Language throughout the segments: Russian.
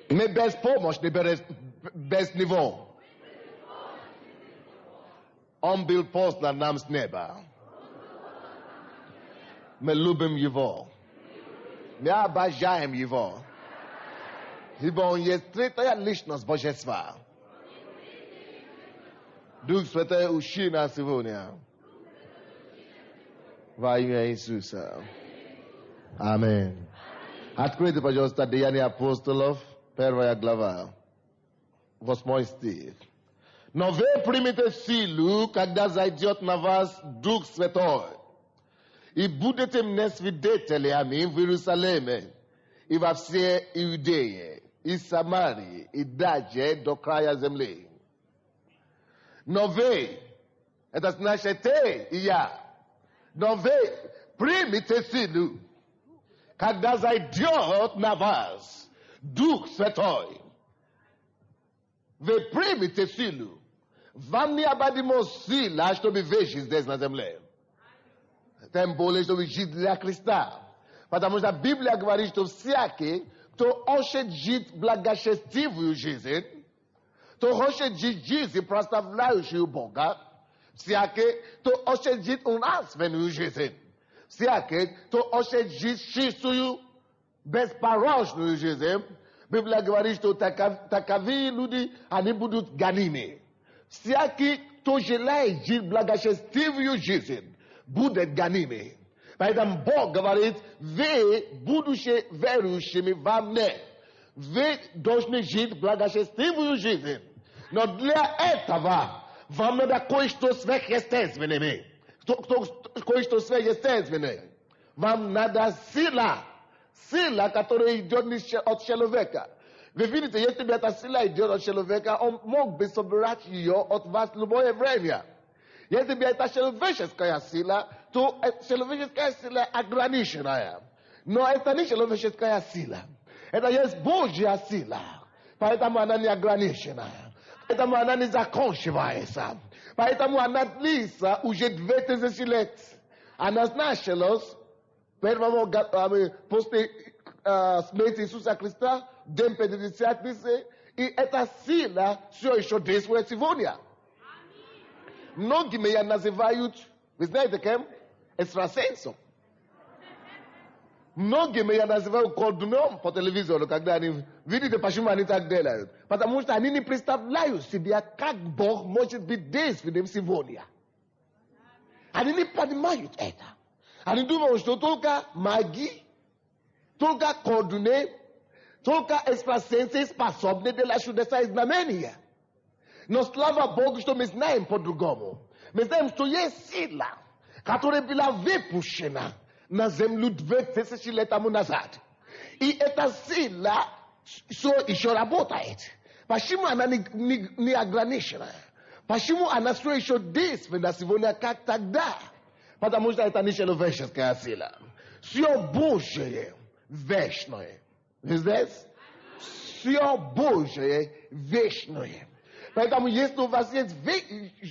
My bez pomoc, bez nivo. On byl poznán nám z neba. My любим Его. My обожаем Его. Ибо Он есть третья личность Божества. Дух Святой учи нас сегодня. Во имя Иисуса. Аминь. Откройте, пожалуйста, Деяния апостолов, 1 глава, 8 стих. Но вы примите силу, когда зайдет на вас Дух Святой, и будете мне свидетелями в Иерусалиме, и во всей Иудее, и Самарии, и даже до края земли. Но вы, это значит ты и я, но вы примите силу, когда зайдет на вас Дух Святой. Вы примите силу. Вам необходима сила, чтобы выжить здесь на земле. Тем более, чтобы жить для Христа. Потому что Библия говорит, что всякий, кто хочет жить благочестивую жизнь, кто хочет жить жизнь, прославляющую Бога, всякий, кто хочет жить нравственную жизнь, всякий, кто хочет жить чистую, беспорочную жизнь, Библия говорит, что таковые люди, они будут гонимы. Всякий, кто желает жить благочестивую жизнь, будет гонимы. Поэтому Бог говорит, вы, будучи верующими во мне, вы должны жить благочестивую жизнь. Но для этого вам надо кое-что сверхъестественное. Кое-что сверхъестественное. Вам надо сила. Сила, которая идет от человека. Вы видите, если бы эта сила идет от человека, он мог бы собирать ее от вас в любое время. Если бы это человеческая сила, то человеческая сила ограниченная. Но это не человеческая сила. Это есть Божья сила. Поэтому она не ограниченная. Поэтому она не закончивается. Поэтому она длится уже 2000 лет. Она началась после смерти Иисуса Христа, день Пятидесятницы, и эта сила все еще действует сегодня. Многие меня называют, вы знаете кем? Экстрасенсом. Многие меня называют колдуном по телевизору, когда они видят, почему они так делают. Потому что они не представляют себе, как Бог может быть действенным сегодня. Они не понимают это. Они думают, что только магии, только колдуны, только экстрасенсы способны делать чудеса и знамения. Но слава Богу, что мы знаем по-другому. Мы знаем, что есть сила, которая была выпущена на землю 2000 лет тому назад. И эта сила все еще работает. Почему она не ограничена? Почему она все еще действенна сегодня, как тогда? Потому что это не человеческая сила. Все Божие вечное. Здесь все Божие вечное. Поэтому если у вас есть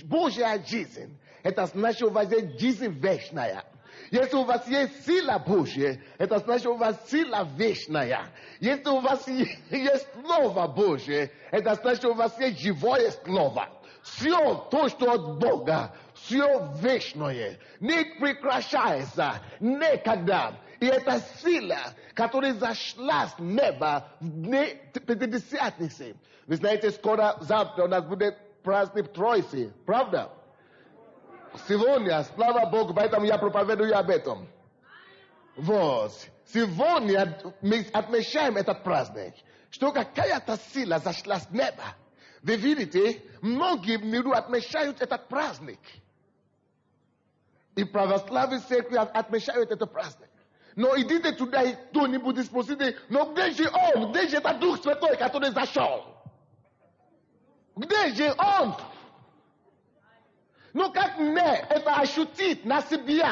Божья жизнь, это значит, у вас есть жизнь вечная. Если у вас есть сила Божья, это значит, у вас сила вечная. Если у вас есть Слово Божье, это значит, у вас есть живое Слово. Все то, что от Бога, все вечное, не прекращается никогда. И эта сила, которая зашла с неба в дни Пятидесятницы. Вы знаете, скоро завтра у нас будет праздник Троицы, правда? Сегодня, слава Богу, поэтому я проповедую об этом. Вот. Сегодня мы отмечаем этот праздник, что какая-то сила зашла с неба. Вы видите, многие в миру отмечают этот праздник. И православные церкви отмечают этот праздник. Но идите туда, и кто-нибудь спросите, но где же он? Где же этот Дух Святой, который зашел? Где же он? Ну как мне это ощутить на себе?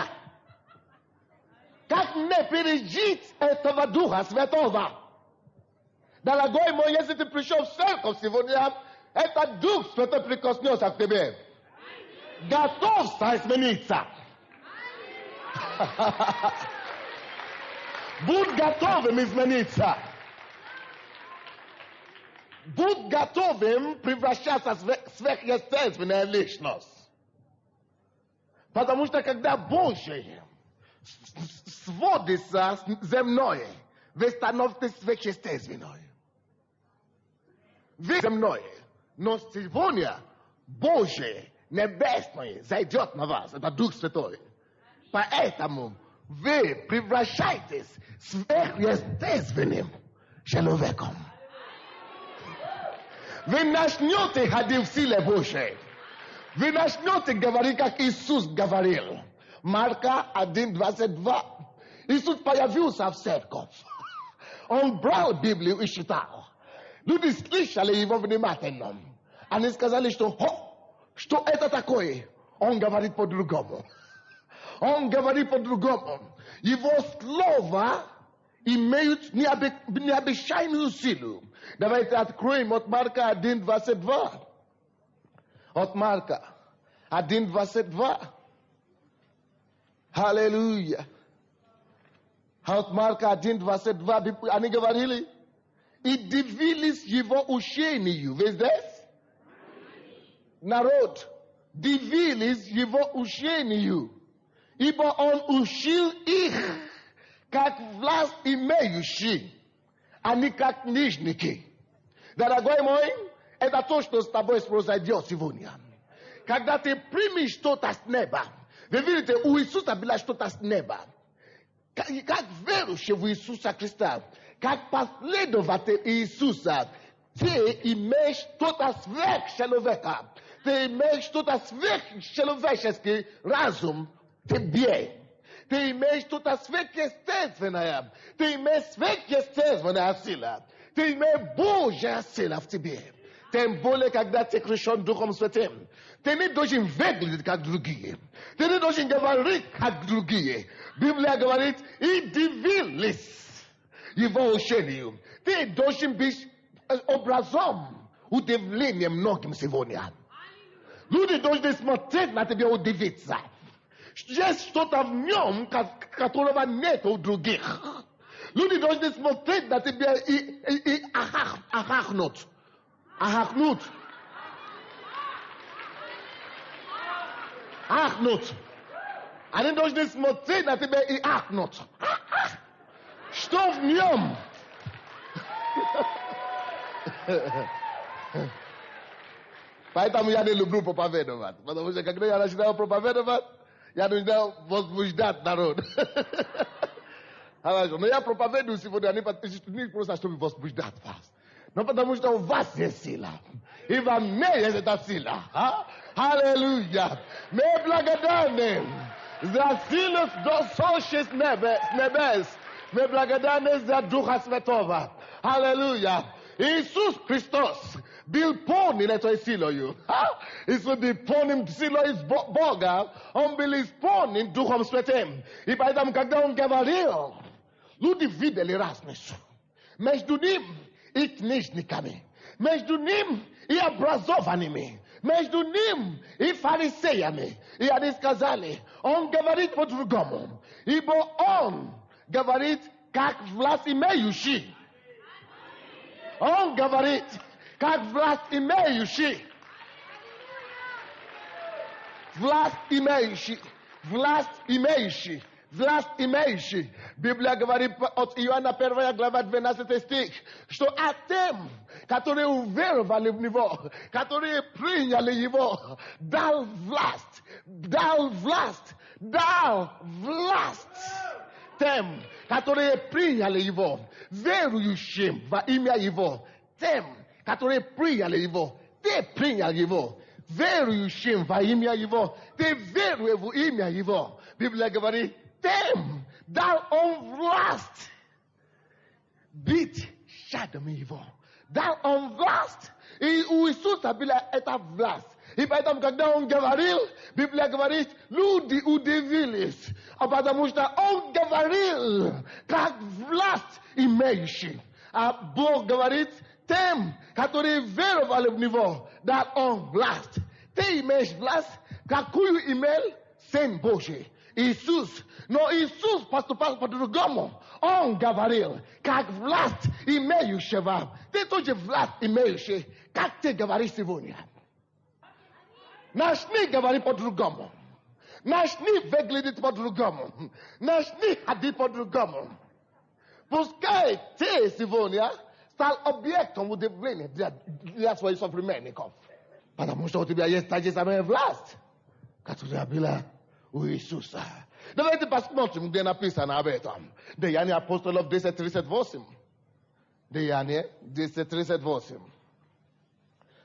Как мне пережить этого Духа Святого? Дорогой мой, если ты пришел в церковь сегодня, этот Дух Святой прикоснется к тебе. Готовься измениться. Будь готовым измениться. Будь готовым превращаться в сверхъестественную личность. Потому что когда Божие сводится с земное, вы становитесь сверхъестественной. Вы земное. Но сегодня Божие небесное зайдет на вас. Это Дух Святой. Поэтому вы превращаетесь в сверхъестественным человеком. Вы начнете ходить в силе Божьей. Вы начнете говорить, как Иисус говорил. Марка 1:22. Иисус появился в церковь. Он брал Библию и читал. Люди слышали его внимательно. Они сказали, что это такое? Он говорит по-другому. Он говорит по-другому. Его слова имеют необычайную силу. Давайте откроем от Марка 1:22. От Марка 1:22. Аллилуйя. От Марка 1:22. Они говорили, и дивились его учению. Вы здесь? Народ, дивились его учению. Ибо он учил их, как власть имеющий, а не как книжники. Дорогой мой, это то, что с тобой произойдет сегодня. Когда ты примешь что-то с неба, вы видите, у Иисуса было что-то с неба. Как верующий в Иисуса Христа, как последователь Иисуса, ты имеешь что-то сверхчеловека. Ты имеешь что-то сверхчеловеческий разум в тебе. Ты имеешь что-то сверхъестественное. Ты имеешь сверхъестественная сила. Ты имеешь Божья сила в тебе. Тем более, когда ты крещен Духом Святым. Ты не должен выглядеть, как другие. Ты не должен говорить, как другие. Библия говорит, и дивились его учению. Ты должен быть образом удивления многим сегодня. Люди должны смотреть на тебя и удивиться. Есть что-то в нем, которого нет у других. Люди должны смотреть на тебя и ахахнуть. Ахнуть. Они должны смотреть на тебя и ахнуть. Что в нем? Поэтому я не люблю проповедовать. Потому что когда я начинаю проповедовать, я начинаю возбуждать народ. Хорошо. Но я проповедую сегодня не просто, чтобы возбуждать вас. Но потому что у вас есть сила. И во мне есть эта сила. Аллилуйя. Мы благодарны за силу, сошедшую с небес. Мы благодарны за Духа Святого. Аллилуйя. Иисус Христос был полный этой силой. Иисус был полным силой из Бога. Он был исполнен Духом Святым. И поэтому, когда он говорил, люди видели разницу между ним и книжниками, между ним и образованными, между ним и фарисеями. И они сказали, он говорит по-другому, ибо он говорит, как власть имеющий. Он говорит, как власть имеющий. Власть имеющий. Власть имеющий. Власть имеющий. Библия говорит от Иоанна 1 глава 12 стих, что а тем, которые уверовали в него, которые приняли его, дал власть. Дал власть. Дал власть. Тем, которые приняли его, верующим во имя его, тем, которые приняли его, ты принял его, верующим во имя его, ты веруешь в имя его. Библия говорит, тем дал он власть быть чадами его. Дал он власть. И у Иисуса была эта власть. И поэтому, когда он говорил, Библия говорит, люди удивились, потому что он говорил, как власть имеющий. А Бог говорит, тем, которые веровали в него, дал он власть. Ты имеешь власть, какую имел Сын Божий, Иисус. Но Иисус поступал по-другому. Он говорил, как власть имеющего. Ты to je vlast imejše, как те говори сегодня. Начни говорить по-другому. Начни выглядеть по-другому. Начни ходить по-другому. Пускай ты сегодня стал объектом удивления для своих современников. Потому что у тебя есть та же самая власть, которая была у Иисуса. Давайте посмотрим, где написано об этом. Деяния апостолов 10:38. Деяния 10:38.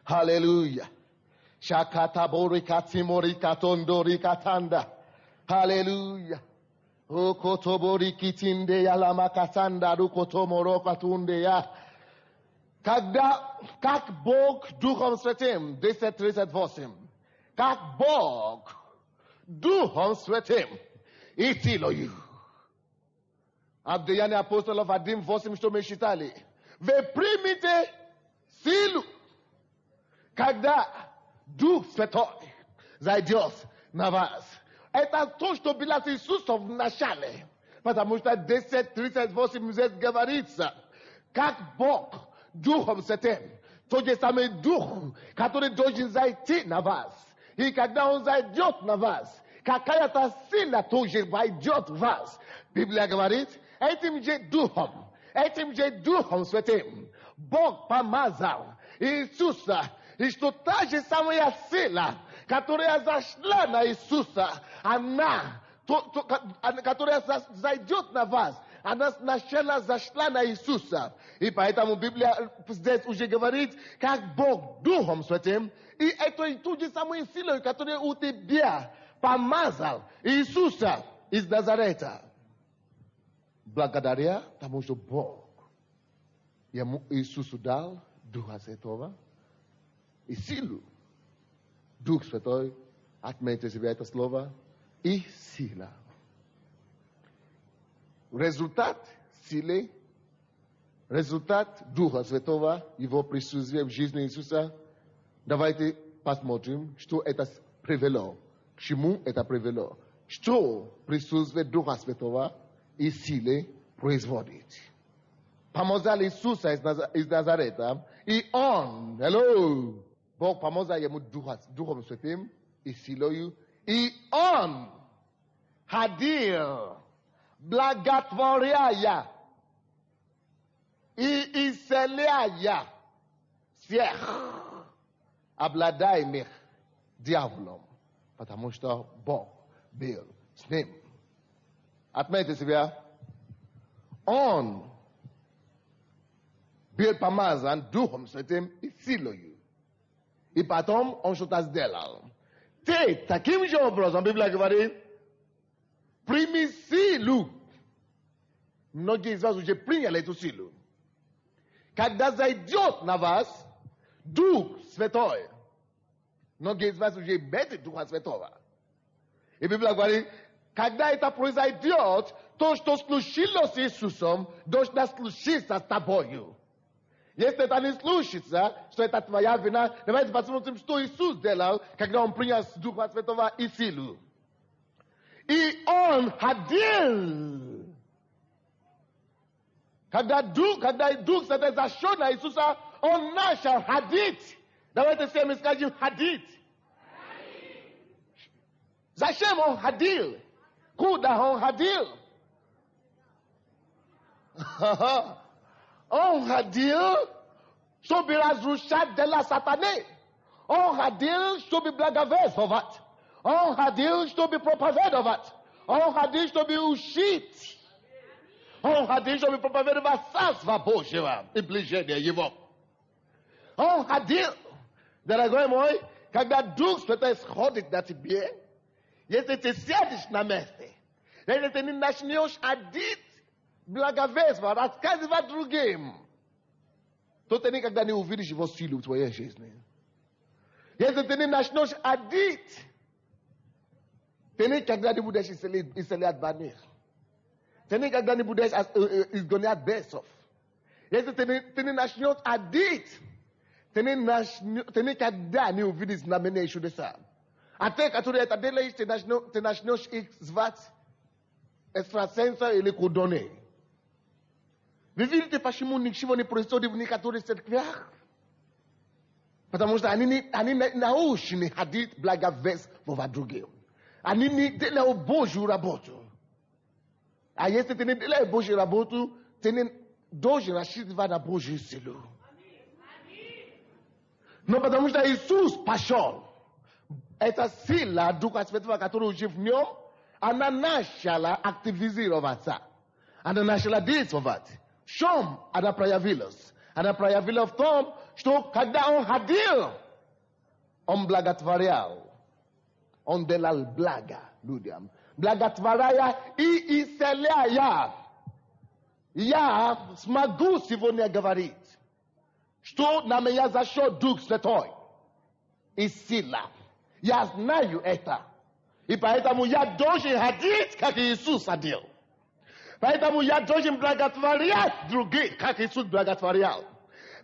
Аллилуйя. Shakata katimori katondori katanda. Hallelujah. O kotobori kitinde yalama katanda rukotomoro katunde ya. Как Бог Духом Святым, 10:38. Как Бог Духом Святым и силою. А в Деяния апостолов 1:8, что мы читали. Вы примите силу, когда Дух Святой зайдет на вас. Это то, что было с Иисусом в начале. Потому что 10:38 здесь говорится, как Бог Духом Святым, тот же самый Дух, который должен зайти на вас. И когда Он зайдет на вас, какая-то сила тоже войдет в вас. Библия говорит, этим же Духом Святым Бог помазал Иисуса. И что та же самая сила, которая зашла на Иисуса, которая зайдет на вас, она сначала зашла на Иисуса. И поэтому Библия здесь уже говорит, как Бог Духом Святым, и это и ту же самую силу, которая у тебя помазал Иисуса из Назарета. Благодаря тому, что Бог ему Иисусу дал Духа Святого и силу. Дух Святой, отметьте себе это слово, и сила. Результат силы, результат Духа Святого, его присутствие в жизни Иисуса. Давайте посмотрим, что это привело, к чему это привело, что присутствие Духа Святого и силы производит. Помазал Иисуса из Назарета, и Он, Бог помазал ему Духом Святым и силою, и Он ходил, благотворяя и исцеляя всех обладаемых дьяволом, потому что Бог был с ним. Отметьте себя, Он был помазан Духом Святым и силою. И потом он что-то сделал. Ты таким же образом, Библия говорит, прими силу. Многие из вас уже приняли эту силу. Когда зайдет на вас Дух Святой, многие из вас уже имеют Духа Святого. И Библия говорит, когда это произойдет, то, что случилось с Иисусом, должно случиться с тобою. Если это не случится, что это твоя вина, давайте посмотрим, что Иисус сделал, когда Он принял Духа Святого и силу. И Он ходил. Когда Дух Святой зашел на Иисуса, Он начал ходить. Давайте всем скажем ходить. Зачем Он ходил? Куда Он ходил? Он ходил, чтобы разрушать дела сатаны. Он ходил, чтобы благовествовать. Он ходил, чтобы проповедовать. Он ходил, чтобы учить. Он ходил, чтобы проповедовать Царство Божьего и ближение Его. Он ходил, дорогой мой, когда Дух Святой сходит на тебе, если ты сядешь на месте, если ты не начнешь ходить, благовествовать, рассказывать другим, то ты никогда не увидишь его силу в твоей жизни. Если ты не начнешь ходить, ты никогда не будешь исцелять больных. Ты никогда не будешь изгонять бесов. Если ты не начнешь ходить, ты никогда не увидишь знамения и чудеса. А те, которые это делаешь, ты начнешь их звать экстрасенса или кудоны. видите, почему ничего не происходит в некоторых церквях? Потому что они не научены ходить благовест в другим. Они не делают Божью работу. А если ты не делаешь Божью работу, ты не должен рассчитывать на Божью силу. Но потому что Иисус пошел, эта сила Духа Святого, которая жив в нем, она начала активизироваться. Она начала действовать. В чем она проявилась? Она проявилась в том, что когда он ходил, он благотворял. Он делал благо людям. Благотворяя и исцеляя. Я смогу сегодня говорить, что на меня зашел Дух Святой и сила. Я знаю это. И поэтому я должен ходить, как Иисус ходил. Поэтому я должен благотворять других, как Иисус благотворял.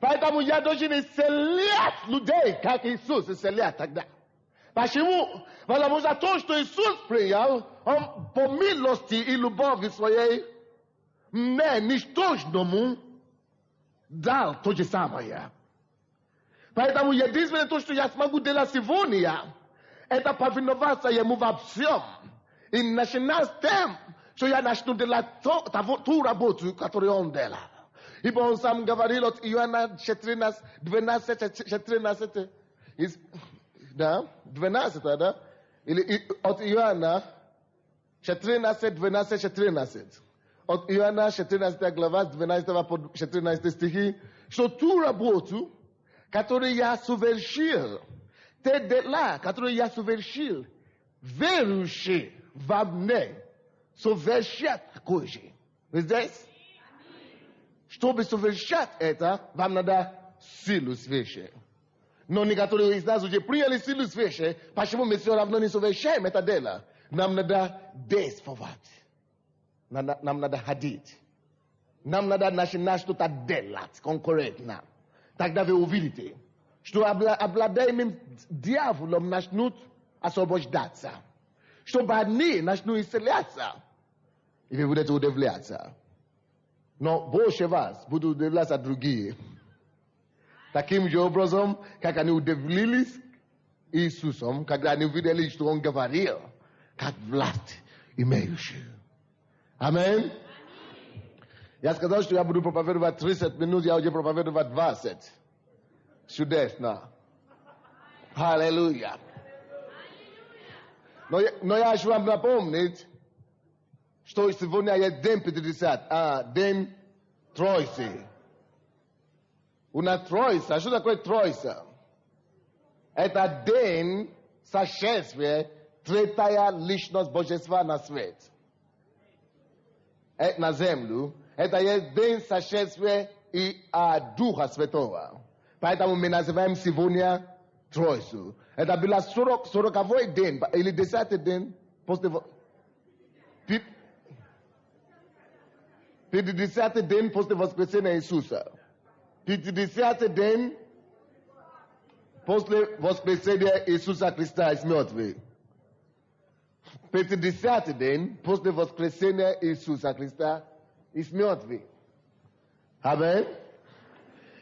Поэтому я должен исцелять людей, как Иисус исцелял тогда. Почему? Потому что то, что Иисус принял, он по милости и любови своей мне, ничтожному, дал то же самое. Поэтому единственное то, что я смогу делать сегодня, это повиноваться ему во всем. И начинать с тем, что я начну делать ту работу, которую он делал. Ибо он сам говорил от Иоанна 14, 12, да? 12, да? Или от Иоанна 14, 12, 14. От Иоанна 14 глава, 12 по 14 стихи, что ту работу, которую я совершил, те дела, которые я совершил, верующий во мне, совершат такое же. Вы здесь? Чтобы совершать это, вам надо силу свыше. Но некоторые из нас уже приняли силу свыше, почему мы все равно не совершаем это дело? Нам надо действовать. Нам надо ходить. Нам надо начинать что-то делать конкретно. Тогда вы увидите, что обладаемым дьяволом начнут освобождаться. Чтобы они начнут исцеляться. И вы будете удивляться. Но больше вас будут удивляться другие. Таким же образом, как они удивились Иисусом, когда они увидели, что он говорил, как власть имеющий. Аминь. Я сказал, что я буду проповедовать 30 минут, я уже проповедовать 20. Чудесно. Аллилуйя. Но я хочу вам напомнить, что сегодня есть день 50, день Троицы. У нас Троица. Что такое Троица? Это день сошествия, третья личность Божества на свет. На землю. Это есть день сошествия и Духа Святого. Поэтому мы называем сегодня Троицу. Это был 40-й день, или 10-й день после... 50-й день после воскресения Иисуса. 50-й день после воскресения Иисуса Христа из мертвых. 50-й день после воскресения Иисуса Христа из мертвых. Аминь.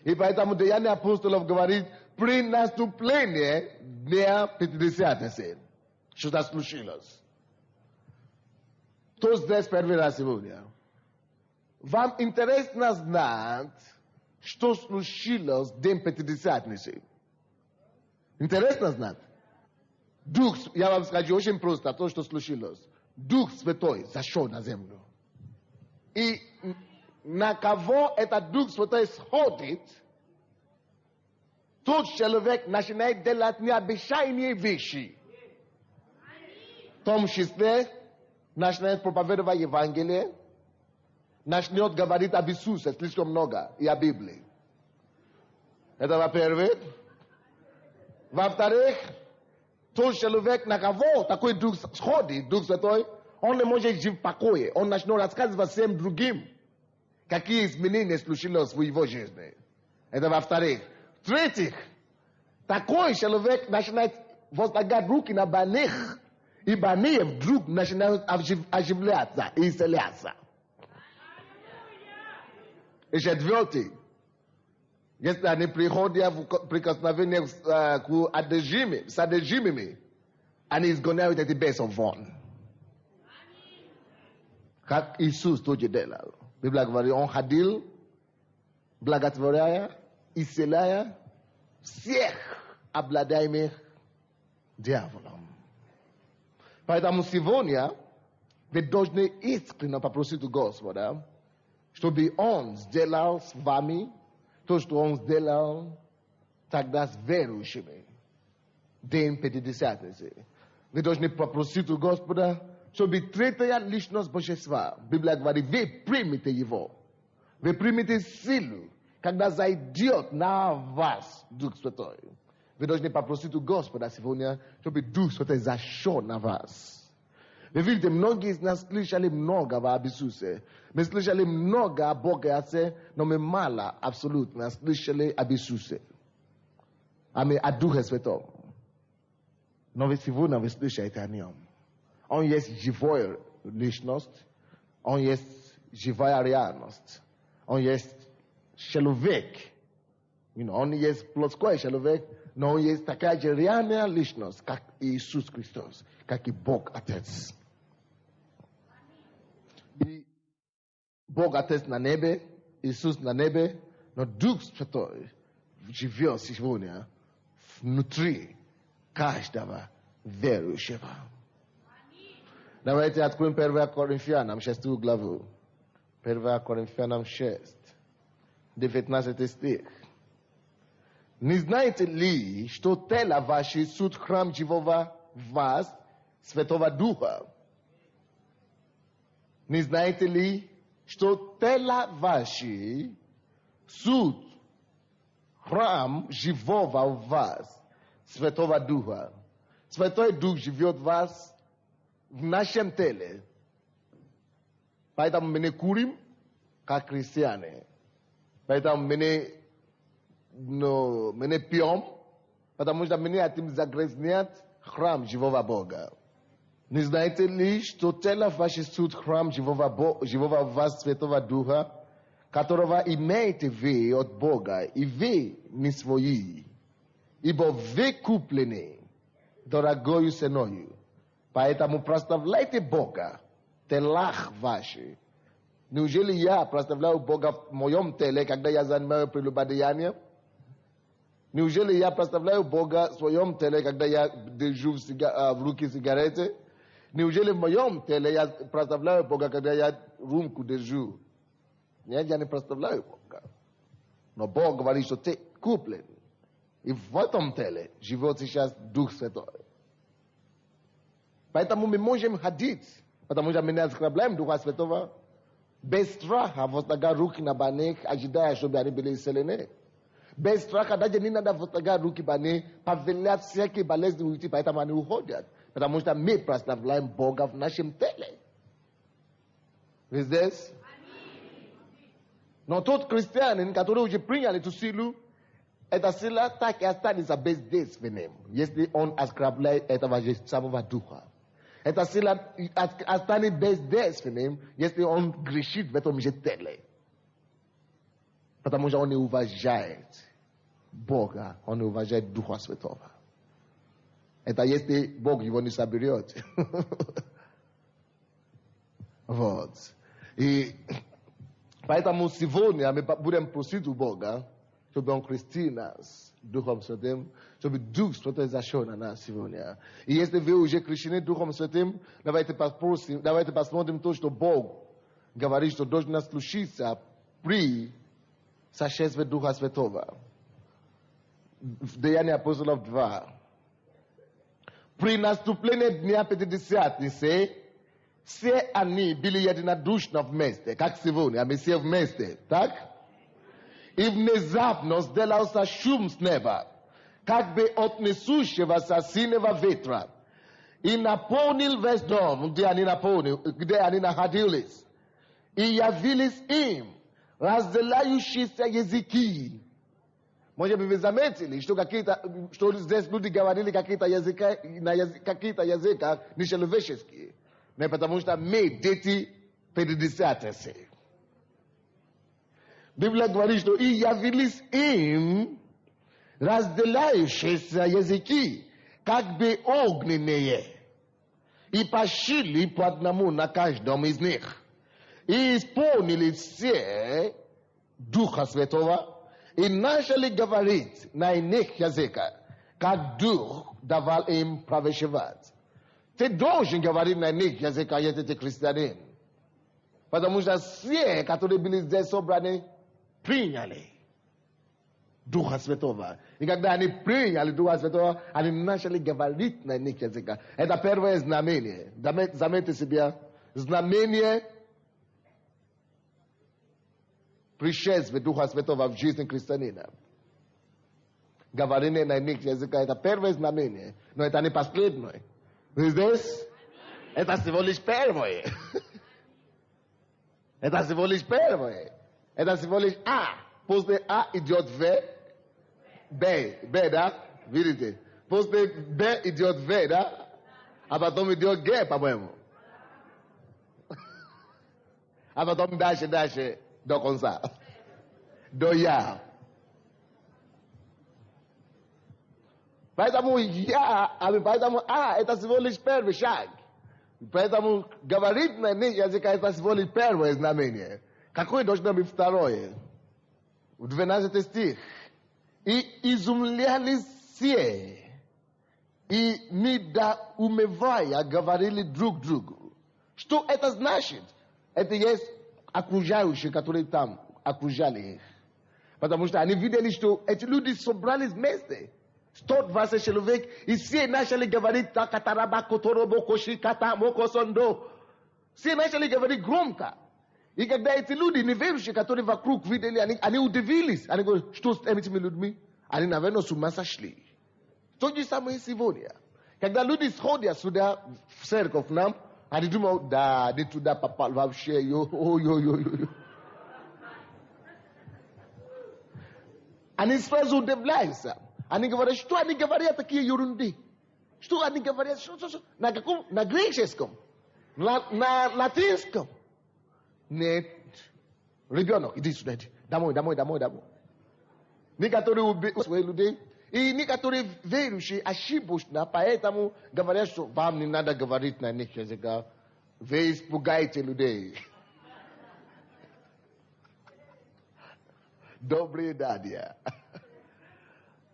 И поэтому Деяния апостолов говорит, при наступлении дня 50-й. Что-то случилось. Кто здесь первый раз сегодня? Вам интересно знать, что случилось в день 50-й? Интересно знать? Дух, я вам скажу очень просто, то, что случилось. Дух Святой зашел на землю. И на кого этот Дух Святой сходит, тот человек начинает делать необычайные вещи. В том числе начинает проповедовать Евангелие, начнет говорить об Иисусе слишком много и о Библии. Это во-первых. Во-вторых, тот человек, на кого такой Дух сходит, Дух Святой, он не может жить в покое. Он начнет рассказывать всем другим, какие изменения случились в его жизни. Это во-вторых. В-третьих, такой человек начинает возлагать руки на больных, и больные вдруг начинают оживляться и исцеляться. четвертый. Если они приходят в прикосновение к одержимыми, они изгоняют эти бесов вон. Как Иисус тоже делал. Библия говорит, он ходил, благотворяя, исцеляя всех обладаемых дьяволом. Поэтому сегодня вы должны искренне попросить у Господа, чтобы Он сделал с вами то, что Он сделал тогда с верующими. День Пятидесятницы. Вы должны попросить у Господа, чтобы третья личность Божества. Библия говорит, вы примите Его. Вы примите силу, когда зайдет на вас Дух Святой. Вы должны попросить у Господа сегодня, чтобы Дух Святой зашел на вас. Вы видите, многие из нас слышали много об Иисусе. Мы слышали много о Боге Отце, но мы мало абсолютно слышали об Иисусе. О Духе Святом. Но вы сегодня вы слышите о Нем. Он есть живая личность. Он есть живая реальность. Он есть человек. Он есть плотской человек, но он есть такая же реальная личность, как Иисус Христос, как и Бог Отец. И Бог Отец на небе, Иисус на небе, но Дух Святой живет сегодня внутри каждого верующего. Давайте откроем 1 Коринфянам 6 главу. 1 Коринфянам 6, 19 стих. Не знаете ли, что тело ваше суд храм живого в вас, Святого Духа? Не знаете ли, что тело ваше суд храм живого в вас, Святого Духа? Святой Дух живет в вас, в нашем теле. Поэтому мы не курим, как христиане. Поэтому мы не пьем, потому что мы не хотим загрязнять храм живого Бога. Не знаете ли, что тело ваше суд храм живого в вас Святого Духа, которого имеете вы от Бога, и вы не свои, ибо вы куплены дорогою ценою. Поэтому прославляйте Бога в телах ваших. Неужели я прославляю Бога в моем теле, когда я занимаю прелюбодеяние? Неужели я прославляю Бога в своем теле, когда я держу в руки сигареты? Неужели в моем теле я прославляю Бога, когда я рюмку держу? Нет, я не прославляю Бога. Но Бог говорит, что ты куплен. И в этом теле живет сейчас Дух Святой. Поэтому мы можем ходить, потому что мы не оскорбляем Духа Святого, без страха возлагать руки на больных, ожидая, чтобы они были исцелены. Без страха даже не надо возлагать руки на больных, повелять всякие болезни уйти, поэтому они уходят. Потому что мы прославляем Бога в нашем теле. Вы здесь? Но тот христианин, который уже принял эту силу, эта сила так и останется бездейственным, если он оскорбляет этого же самого Духа. Эта сила останется бездейственным, если он грешит в этом же теле. Потому что он не уважает Бога, он не уважает Духа Святого. Это если Бог его не соберет. Вот. И поэтому сегодня мы будем просить у Бога, чтобы Он крестил нас Духом Святым, чтобы Дух Святой зашел на нас сегодня. И если вы уже крещены Духом Святым, давайте посмотрим то, что Бог говорит, что должно случиться при сошествии Духа Святого. В Деянии апостолов 2. При наступлении Дня Пятидесятницы все они были единодушно вместе, как сегодня, мы все вместе, так? И внезапно сделался шум с неба, как бы от несущегося синего ветра, и наполнил весь дом, где они находились. И явились им разделяющиеся языки. Может быть, вы заметили, что здесь люди говорили какие-то языки нечеловеческие. Но потому что мы дети Пятидесятницы. Biblia говорит, что и явились им разделяющиеся языки, как бы огненные, и пошили по одному на каждом из них, и исполнили все Духа Святого, и начали говорить на иных языках, как Дух давал им провещевать. Ты должен говорить на иных языках, если ты христианин. Потому что все, которые были здесь собраны, приняли Духа Святого. И когда они приняли Духа Святого, они начали говорить на иных языках. Это первое знамение. Заметьте себе, знамение пришествия Духа Святого в жизни христианина. Говорение на иных языках — это первое знамение, но это не последнее. Здесь это всего лишь первое. Это всего лишь первое. Это всего лишь А. После А идет В. Б. Б, да? Видите? После Б идет В, да? А потом идет Г, по-моему. А потом дальше до конца. До Я. Поэтому поэтому это всего лишь первый шаг. Поэтому говорить на иных языках — это всего лишь первое знамение. Какое должно быть второе? В 12 стих. И изумлялись все, и недоумевая говорили друг другу. Что это значит? Это есть окружающие, которые там окружали их. Потому что они видели, что эти люди собрались вместе. 120 человек, и все начали говорить «Такатараба, Которобо, Кошиката, Мокосондо». Все начали говорить громко. И когда эти люди, неверующие, которые вокруг видели, они удивились. Они говорят, что с этими людьми? Они, наверное, с ума сошли. То же самое сегодня. Когда люди сходят сюда, в церковь нам, они думают, да, они туда попали вообще, йо. Они сразу удивляются. Они говорят, что они говорят такие ерунды? Что они говорят? Что? На каком? На греческом? На латинском? Нет. Ребенок, иди сюда, иди. Домой. Некоторые убивают своих людей. И некоторые верующие ошибочно, поэтому говорят, что вам не надо говорить на них языках. Вы испугаете людей. Добрые дядя.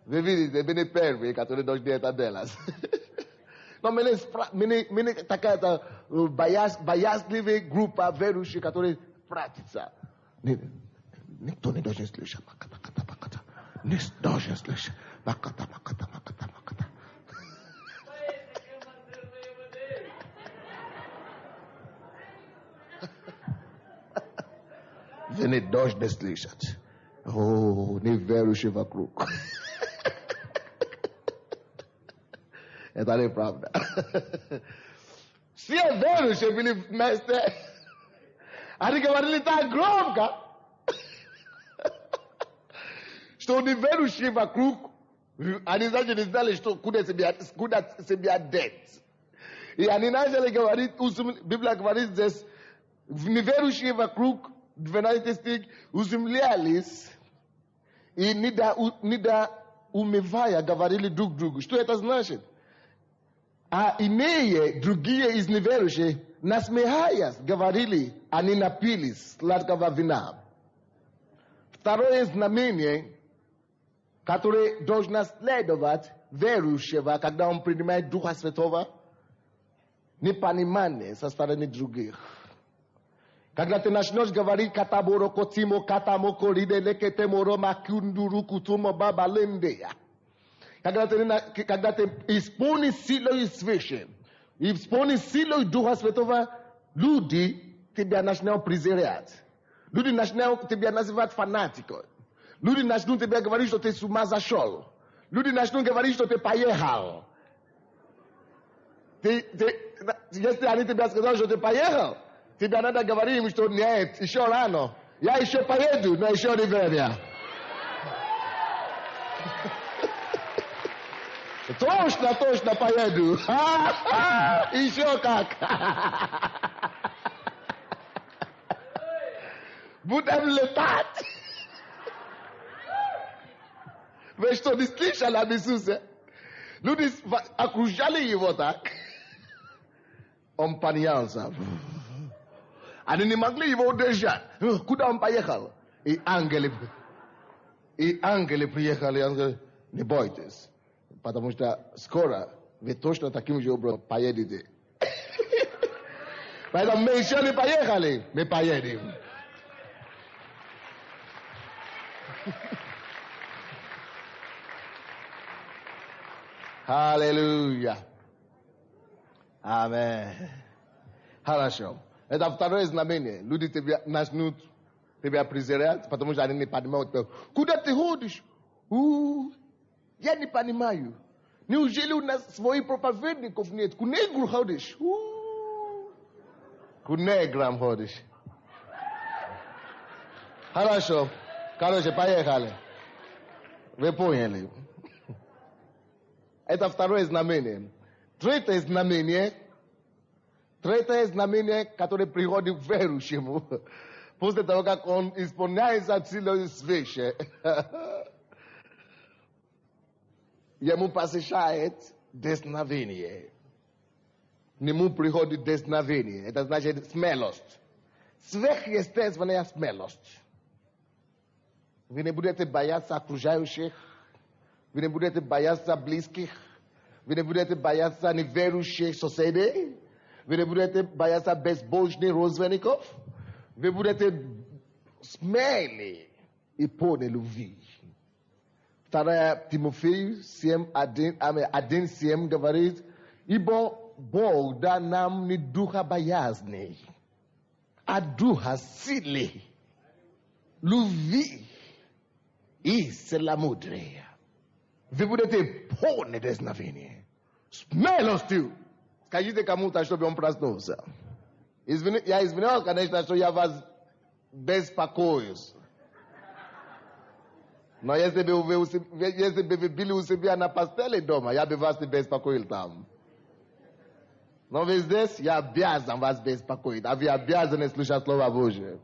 Вы видите, bine первые, которые должны это делать. Но мы такая боязливая группа верующих, которые практикуют. Никто не должен слышать. Не должен слышать. Маката. Вы не должны слышать. О, не верующие вокруг. Это неправда. Все верующие были вместе. Они говорили так громко, что неверующие вокруг, они даже не знали, что куда себя деть. И они начали говорить, Библия говорит здесь, неверующие вокруг, 12 стих, уземлялись и недоумевая говорили друг другу. Что это значит? А иные другие из неверующих, насмехаясь, говорили, они напились сладкого вина. Второе знамение, которое должно следовать верующего, когда он принимает Духа Святого, непонимание со стороны других. Когда ты начнешь говорить «Катаборо котимо катамо кориде лекетеморо макундуру кутумо бабалендея». Когда ты исполнишь силой свыше, исполнишь силой Духа Святого, люди тебя начнут презирать. Люди начнут тебя называть фанатиком. Люди начнут тебя говорить, что ты с ума зашел. Люди начнут говорить, что ты поехал. Если они тебе сказали, что ты поехал, тебе надо говорить им, что нет, еще рано. Я еще поеду, но еще не время. Точно поеду. Еще как. Будем летать. Već to ni slišali, am Isuse. Ljudi, окружали его так. Он поднялся. Они не могли его удержать. Куда он поехал? И ангелы приехали. Он говорит, не бойтесь. Потому что скоро вы точно таким же образом поедете. Поэтому мы еще не поехали. Мы поедем. Аллилуйя. Аминь. Хорошо. Это второе знамение. Люди тебя начнут тебя презирать, потому что они не понимают. Куда ты ходишь? Я не понимаю. Неужели у нас своих проповедников нет? К негру ходишь? К неграм ходишь. Хорошо. Короче, поехали. Вы поняли. Это второе знамение. Третье знамение, которое приходит к верующему, после того, как он исполняется целой свыше, ему посещает дерзновение. Ему приходит дерзновение. Это значит смелость. Сверхъестественная смелость. Вы не будете бояться окружающих. Вы не будете бояться близких. Вы не будете бояться неверующих соседей. Вы не будете бояться безбожных родственников. Вы будете смелы и полны любви. 2 Тимофею 1:7 говорит, ибо Бог дал нам не духа боязни, а духа силы, любви и целомудрия. Вы будете полны дерзновения. Смелостью. Скажите кому-то, чтобы он проснулся. Я извиняюсь, конечно, что я вас беспокоюсь. Но если бы вы были у себя на постели дома, я бы вас не беспокоил там. Но вы здесь, я обязан вас беспокоить. А вы обязаны слушать Слово Божие.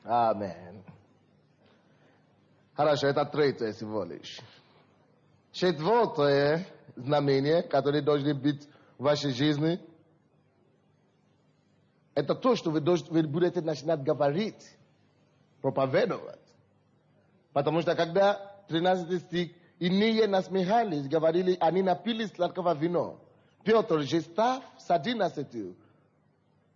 Аминь. Хорошо, это третье всего лишь. Четвертое знамение, которое должно быть в вашей жизни, это то, что вы будете начинать говорить, проповедовать. Потому что когда 13 стих, иные насмехались, говорили, они напились сладкого вина. Петр же, став с 11,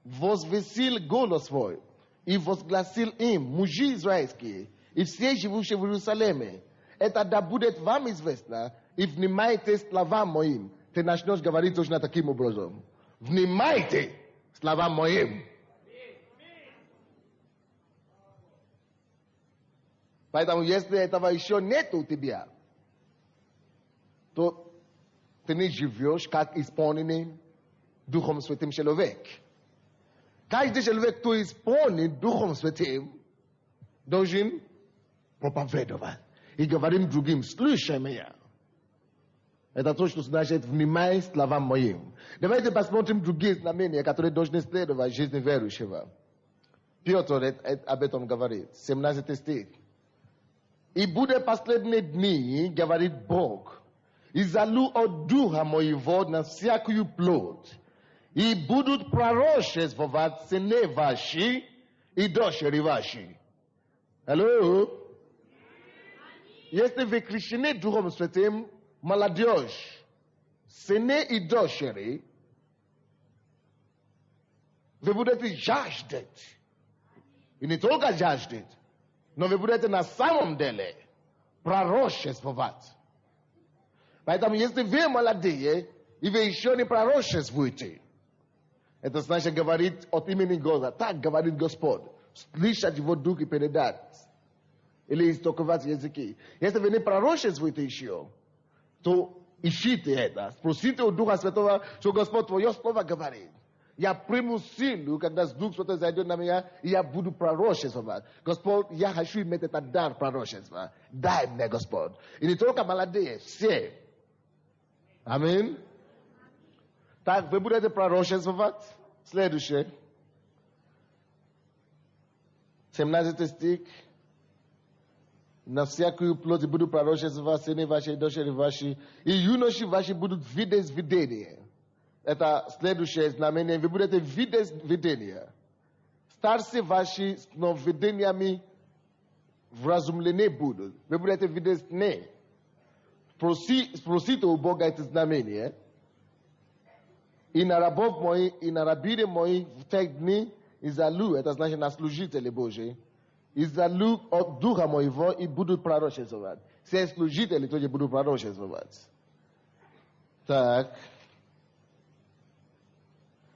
возвысил голос свой и возгласил им, мужи израильские, и все живущие в Иерусалиме, это да будет вам известно, и внимайте словам моим. Ты начнешь говорить точно таким образом. Внимайте словам моим. Поэтому, если этого еще нет у тебя, то ты не живешь как исполненный Духом Святым человек. Каждый человек, кто исполнен Духом Святым, должен проповедовать и говорить другим, слушай меня. Это то, что значит внимай словам моим. Давайте посмотрим другие знамения, которые должны следовать в жизни верующего. Петр об этом говорит. 17 стих. И будет последние дни, говорит Бог, и залю от духа моего на всякую плоть, и будут пророчествовать сыны ваши и дочери ваши. Алло? Если вы крещены Духом Святым, молодежь, сыны и дочери, вы будете жаждать. И не только жаждать, но вы будете на самом деле пророчествовать. Поэтому, если вы молодые, и вы еще не пророчествуете, это значит говорить от имени Господа. Так говорит Господь. Слышать его дух и передать. Или истолковать языки. Если вы не пророчествуете еще, то ищите это. Спросите у Духа Святого, что Господь твое слово говорит. Я приму силу, когда Дух Святой зайдет на меня, и я буду пророчествовать. Господь, я хочу иметь этот дар пророчества. Дай мне, Господь. И не только молодые, все. Аминь. Так, вы будете пророчествовать. Следующее. 17 стих. Na всякую плоть будут пророчества, сыны ваши и дочери ваши, и юноши ваши будут видеть видение. Это следующее знамение. Вы будете видеть видение. Старцы ваши сновидениями вразумлены будут. Вы будете видеть сны. Спросите у Бога это знамение. И на рабов моих, и на рабине моих в те дни изалю, это значит на служители Божьи, изалю от духа моего и будут пророчествовать. Все служители тоже будут пророчествовать. Так.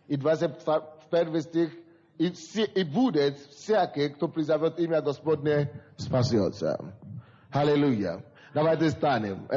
И 21 стих. И будет всякий, кто призовет имя Господне, спасется. Аллилуйя. Давайте станем.